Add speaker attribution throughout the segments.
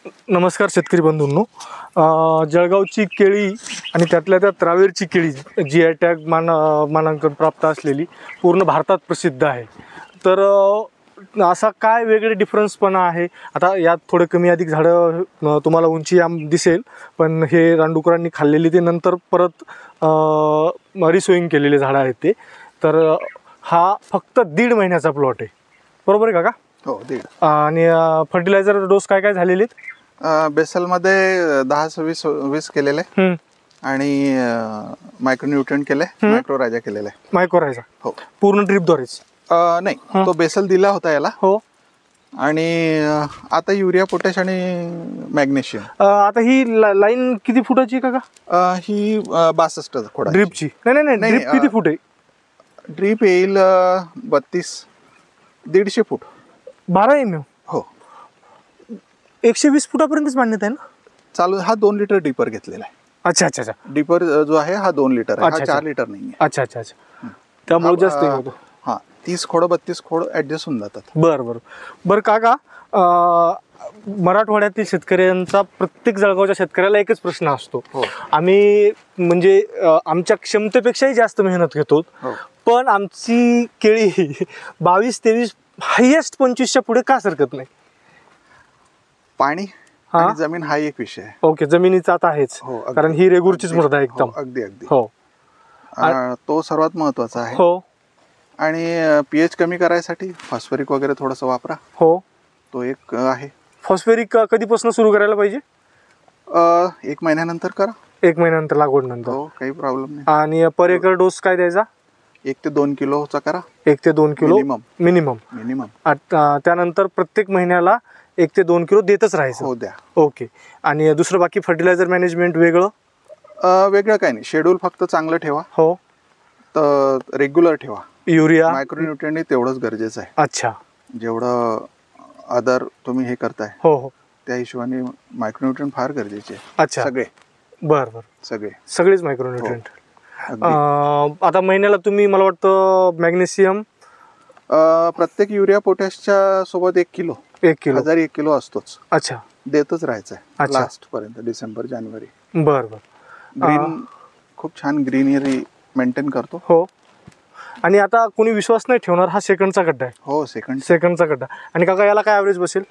Speaker 1: नमस्कार शेतकरी बंधूंनो. जळगावची केळी आणि त्यातल्या त्यात रावेरची केळी GI टॅग मानांकन प्राप्त असलेली पूर्ण भारतात प्रसिद्ध आहे. तर असा काय वेगळे डिफरन्स पण आहे? आता यात थोडे कमी अधिक झाडं तुम्हाला उंची दिसेल, पण हे रानडुकरांनी खाल्लेली ते नंतर परत रिसोईंग केलेले झाडं आहेत ते. तर हा फक्त 1.5 महिन्याचा प्लॉट आहे, बरोबर आहे काका?
Speaker 2: हो, 1.5.
Speaker 1: आणि फर्टिलायझर डोस काय काय झालेले?
Speaker 2: बेसलमध्ये 10-20 केलेले आणि मायक्रोन्यूट्रिएंट केले, मायक्रोराजा केलेले.
Speaker 1: मायक्रोराजा
Speaker 2: हो,
Speaker 1: पूर्ण ड्रिपद्वारेच?
Speaker 2: नाही, तो बेसल दिला होता याला.
Speaker 1: हो. आणि
Speaker 2: आता युरिया, पोटॅश आणि मॅग्नेशियम. आता
Speaker 1: ही लाईन किती फुटाची काका?
Speaker 2: ही 62 खोडा
Speaker 1: ड्रिपची? नाही, ड्रिप किती फूट आहे?
Speaker 2: ड्रिप येईल 150 फूट.
Speaker 1: 12 mm?
Speaker 2: हो.
Speaker 1: 120 फुटापर्यंतच मान्यता आहे ना
Speaker 2: चालू? हा 2 लिटर डिपर घेतलेला आहे.
Speaker 1: अच्छा अच्छा अच्छा.
Speaker 2: डिपर जो आहे हा 2 लिटर आहे, हा 4 लिटर नाही आहे.
Speaker 1: अच्छा अच्छा अच्छा. त्यामुळे जास्त होतो.
Speaker 2: हा, 30 खोड 32 खोड ऍडजस्ट होऊन जातात.
Speaker 1: बरं काका, मराठवाड्यातील शेतकऱ्यांचा, प्रत्येक जळगावच्या शेतकऱ्याला एकच प्रश्न असतो. आम्ही म्हणजे आमच्या क्षमतेपेक्षाही जास्त मेहनत घेतो, पण आमची केळी 22-23 हायेस्ट 25च्या पुढे का सरकत नाही?
Speaker 2: पाणी आणि जमीन हा एक विषय आहे.
Speaker 1: ओके, जमिनीचा आता आहेच, कारण ही रेगुरचीच मृदा आहे एकदम.
Speaker 2: अगदी अगदी.
Speaker 1: हो,
Speaker 2: तो सर्वात महत्वाचा आहे.
Speaker 1: हो.
Speaker 2: आणि pH कमी करायसाठी फॉस्फरिक वगैरे थोडंसं वापरा.
Speaker 1: हो,
Speaker 2: तो एक आहे.
Speaker 1: फॉस्फरिक कधीपासून सुरू करायला पाहिजे?
Speaker 2: 1 महिन्यानंतर करा.
Speaker 1: 1 महिन्यानंतर, लागवडनंतर?
Speaker 2: हो, काही प्रॉब्लेम नाही.
Speaker 1: आणि पर एकर डोस काय द्यायचा?
Speaker 2: 1 ते 2 किलोचा करा.
Speaker 1: 1 ते 2 किलो मिनिमम. त्यानंतर प्रत्येक महिन्याला 1 ते 2 किलो देतच राहायचं?
Speaker 2: हो, द्या.
Speaker 1: ओके. आणि दुसरं बाकी फर्टिलायझर मॅनेजमेंट वेगळं?
Speaker 2: वेगळं काही नाही, शेड्यूल फक्त चांगलं ठेवा.
Speaker 1: हो,
Speaker 2: तर रेग्युलर ठेवा.
Speaker 1: युरिया,
Speaker 2: मायक्रोन्यूट्रिएंट तेवढंच गरजेचं आहे.
Speaker 1: अच्छा.
Speaker 2: जेवढं अदर तुम्ही हे करताय,
Speaker 1: हो हो,
Speaker 2: त्या हिशोबाने मायक्रोन्यूट्रिएंट फार गरजेचे आहे.
Speaker 1: अच्छा.
Speaker 2: सगळे?
Speaker 1: बरं, सगळेच मायक्रोन्यूट्रिएंट. आता महिन्याला तुम्ही, मला वाटतं मॅग्नेशियम
Speaker 2: प्रत्येक युरिया पोटॅशच्या सोबत 1 किलो 1 किलो असतोच.
Speaker 1: अच्छा,
Speaker 2: देतच राहायचं आहे लास्ट पर्यंत, डिसेंबर जानेवारी.
Speaker 1: बरं.
Speaker 2: ग्रीन खूप छान ग्रीनरी मेंटेन करतो.
Speaker 1: हो. आणि आता कोणी विश्वास नाही ठेवणार, हा सेकंडचा गड्डा आहे.
Speaker 2: हो,
Speaker 1: सेकंडचा गड्डा. आणि काका, याला काय ॲव्हरेज बसेल?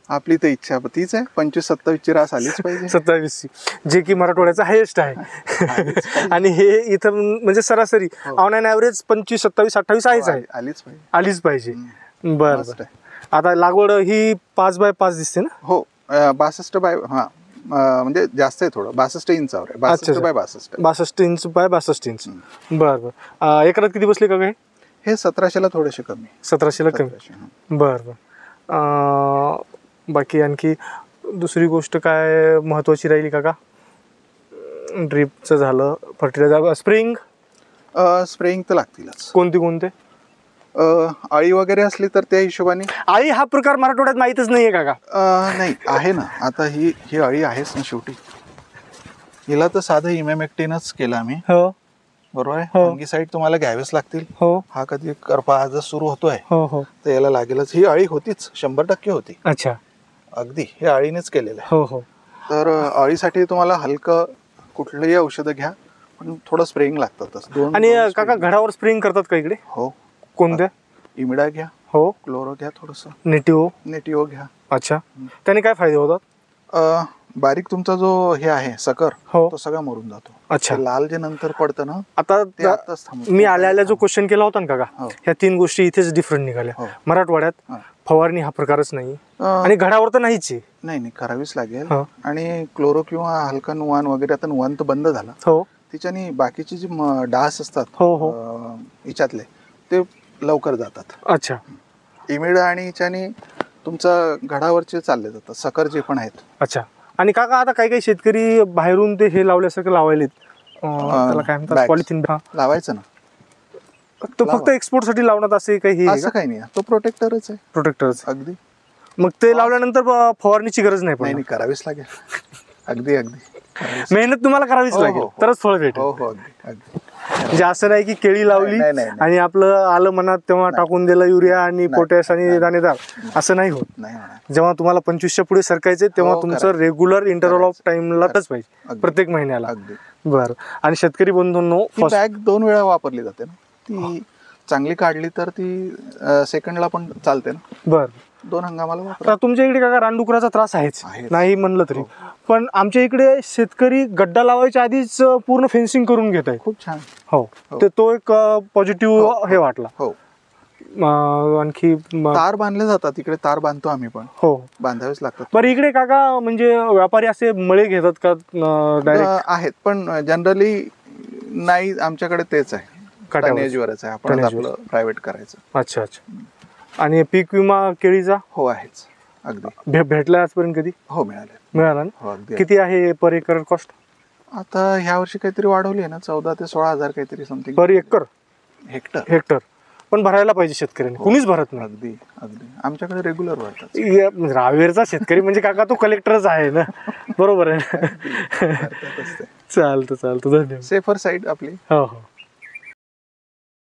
Speaker 2: आपली तर इच्छा तीच आहे, 25-27 रास आलीच पाहिजे.
Speaker 1: 27, जे की मराठवाड्याचा हायेस्ट आहे. आणि हे इथं म्हणजे सरासरी ऑन ॲन ॲव्हरेज 25, 27, 28 आहे. आलीच पाहिजे. बरं. आता लागवड ही 5x5 दिसते ना?
Speaker 2: हो, 62 बाय, म्हणजे जास्त आहे थोडं, 62 इंचावर आहे. 62 बाय 62.
Speaker 1: 62 inch by 62 inch. बरं. एकरात किती बसले का?
Speaker 2: हे 1700ला थोडेसे कमी.
Speaker 1: 1700ला कमी. बरं. बाकी आणखी दुसरी गोष्ट काय महत्वाची राहिली काका? ड्रिपचं झालं, फर्टिलायझर, स्प्रेइंग तर लागतीलच. कोणते?
Speaker 2: अळी वगैरे असली तर त्या हिशोबाने.
Speaker 1: अळी हा प्रकार मराठवाड्यात माहीतच नाहीये काका?
Speaker 2: नाही, आहे ना. आता ही अळी आहेच ना शेवटी. हिला तर साधं इमॅमेक्टिनच केलं आम्ही. हो, बरोबर आहे. फंगीसाइड तुम्हाला घ्यावेच लागतील. हो. हा कधी करपा आज सुरू होतोय, तर याला लागेलच. ही अळी होतीच, 100% होती. अच्छा, अगदी हे अळीनेच केलेलं आहे. हो. तर अळीसाठी तुम्हाला हलकं कुठलंही औषधं घ्या, पण थोडं स्प्रेइंग लागतातच.
Speaker 1: आणि काका, घडावर स्प्रेइंग करतात का इकडे?
Speaker 2: हो.
Speaker 1: कोणत्या?
Speaker 2: इमिडा घ्या. हो. क्लोरो घ्या, थोडंसं नेटिओ घ्या. अच्छा, त्याने काय फायदे होतात? बारीक तुमचा जो हे आहे सकर, तो सगळा मरून जातो. अच्छा. लाल जे नंतर पडतं ना, आता मी आल्या जो क्वेश्चन केला होता ना काका, ह्या 3 गोष्टी इथेच डिफरंट निघाल्या. मराठवाड्यात फवारणी हा प्रकारच नाही, आणि घडावर तर नाहीच. नाही, करावीच लागेल. आणि क्लोरो किंवा हलका नुवान वगैरे, आता नुवान तर बंद झाला. हो. तिच्याने बाकीचे जे डास असतात हिच्यातले, ते लवकर जातात. अच्छा. इमिडा आणि हिच्याने तुमचा घडावरचे चालले जातात सकर जे पण आहेत. अच्छा. आणि काका, आता काही शेतकरी बाहेरून ते हे लावल्यासारखं लावायलेत, त्याला काय म्हणतात, पॉलिथिन लावायचं ना. तो फक्त एक्सपोर्ट साठी लावण्यात असे काही? असं काही नाही, तो प्रोटेक्टरच आहे. अगदी. मग ते लावल्यानंतर फवारणीची गरज नाही पण? नाही, करावीच लागेल. अगदी मेहनत तुम्हाला करावीच लागेल, तरच फळ भेटेल. हो, अगदी.
Speaker 1: म्हणजे असं नाही की केळी लावली आणि आपलं आलं मनात तेव्हा टाकून दिलं युरिया आणि पोटॅश आणि दाणेदार, असं नाही होत. जेव्हा तुम्हाला 25च्या पुढे सरकायचे तेव्हा तुमचं रेग्युलर इंटरव्हल ऑफ टाइमलाच पाहिजे, प्रत्येक महिन्याला. बरं. आणि शेतकरी बंधूंनो,
Speaker 2: बॅग 2 वेळा वापरली जाते ना, ती चांगली काढली तर ती सेकंडला पण चालते ना.
Speaker 1: बरं.
Speaker 2: 2 हंगामाला वापरा.
Speaker 1: तुमच्या इकडे काका रानडुकराचा त्रास आहेच, नाही म्हणलं तरी, पण आमच्या इकडे शेतकरी गड्डा लावायच्या आधीच पूर्ण फेन्सिंग करून घेत आहे.
Speaker 2: खूप छान.
Speaker 1: हो, तो एक पॉझिटिव्ह हे वाटला.
Speaker 2: हो.
Speaker 1: आणखी
Speaker 2: तार बांधले जातात, तिकडे तार बांधतो आम्ही पण.
Speaker 1: हो,
Speaker 2: बांधावेच लागतात.
Speaker 1: बरं. इकडे काका म्हणजे व्यापारी असे मळे घेतात का डायरेक्ट?
Speaker 2: आहेत, पण जनरली नाही, आमच्याकडे तेच आहे, टनेजवरच आहे, आपण आपलं प्रायव्हेट करायचं.
Speaker 1: अच्छा अच्छा. आणि पीक विमा केळीचा?
Speaker 2: हो, आहेच. अगदी
Speaker 1: भेटला आजपर्यंत कधी?
Speaker 2: हो, मिळाला ना.
Speaker 1: हो, अगदी. किती आहे पर एकर कॉस्ट?
Speaker 2: आता ह्या वर्षी काहीतरी वाढवली आहे ना, 14 ते 16,000 काहीतरी समथिंग
Speaker 1: पर एकर.
Speaker 2: हेक्टर.
Speaker 1: पण भरायला पाहिजे शेतकऱ्यांनी, कुणीच भरत नाही.
Speaker 2: अगदी आमच्याकडे रेग्युलर भरतात.
Speaker 1: रावेरचा शेतकरी म्हणजे काका तो कलेक्टरच आहे ना. बरोबर आहे. चालतं धन्यवाद.
Speaker 2: सेफर साईड आपली.
Speaker 1: हो हो.